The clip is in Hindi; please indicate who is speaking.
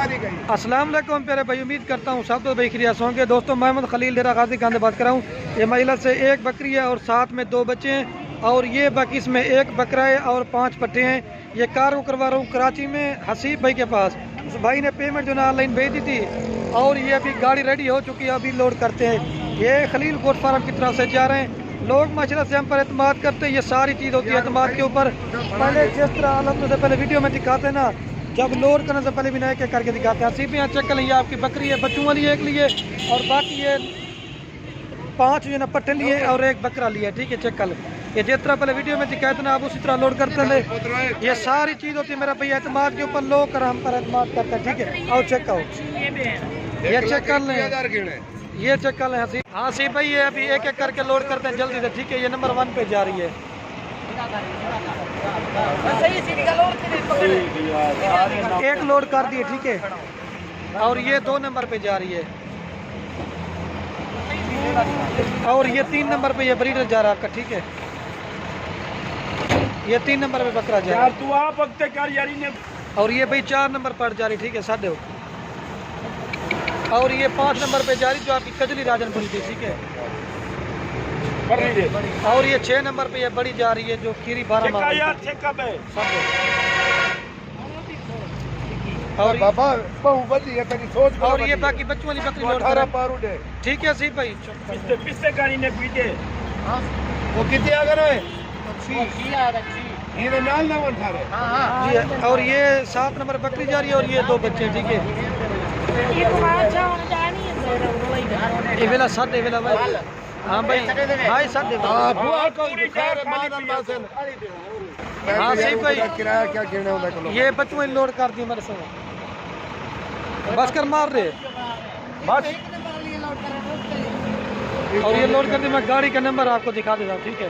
Speaker 1: अस्सलाम वालेकुम प्यारे भाई, उम्मीद करता हूँ सब तो भाई खिरियत होंगे। दोस्तों मोहम्मद खलील डेरा गाजी खान से बात कर रहा हूँ। ये महिला से एक बकरी है और साथ में 2 बच्चे हैं और ये बाकी इसमें 1 बकरा है और 5 पट्टे हैं। ये कार को करवा रहा हूँ कराची में हसीब भाई के पास। उस भाई ने पेमेंट जो ना ऑनलाइन भेज दी थी और ये अभी गाड़ी रेडी हो चुकी है, अभी लोड करते हैं। ये खलील गोट फार्म की तरफ से जा रहे हैं। लोग माशाल्लाह से हम पर एतमाद करते हैं, ये सारी चीज़ होती है एतमाद के ऊपर। पहले जिस तरह आलम से पहले वीडियो में दिखाते हैं ना, जब लोड करने से पहले भी नए के करके दिखाते हैं। सिर्फ यहाँ चेक कर लीजिए, आपकी बकरी है, बच्चों वाली एक लिए और बाकी ये 5 जो ना पट्टे लिए और 1 बकरा लिया। ठीक है, चेक कर लो। ये जिस तरह पहले वीडियो में दिखाते ना, आप उसी तरह लोड करते हैं। ये सारी चीज़ होती है मेरा भैया एतमाद के ऊपर, लोग कर हम पर एतमाद करते हैं। ठीक है, और चेक करो, ये चेक कर लें, ये चेक कर लें हसीब। हाँ सी भाई, ये अभी एक एक करके लोड करते हैं जल्दी से। ठीक है, ये नंबर 1 पे जा रही है। एक लोड कर दिए, ठीक है, और ये 2 नंबर पे जा रही है और ये 3 नंबर पे ये ब्रीडर जा रहा है आपका। ठीक है, ये 3 नंबर पे बकरा जा रहा है और ये भाई 4 नंबर पर जा रही। ठीक है, साढ़े और ये 5 नंबर पे जा रही जो आपकी कजली राजनपुरी थी। ठीक है, और ये 6 नंबर पे ये बड़ी जा रही है जो खीरी 12 और ये बाकी बच्चों वाली बकरी लोड कर। ठीक है सी भाई, वो कितने अगर है और ये 7 नंबर बकरी जा रही है और ये 2 बच्चे। ठीक है, ये वेला साथ वेला भाई। हाँ भाई, भाई साथ हाँ सही भाई, किराया क्या गिरने होता है। ये बच्चों लोड कर दी मेरे से, बस कर मार रहे बस। और ये लोड कर दी, मैं गाड़ी का नंबर आपको दिखा देता हूँ। ठीक है,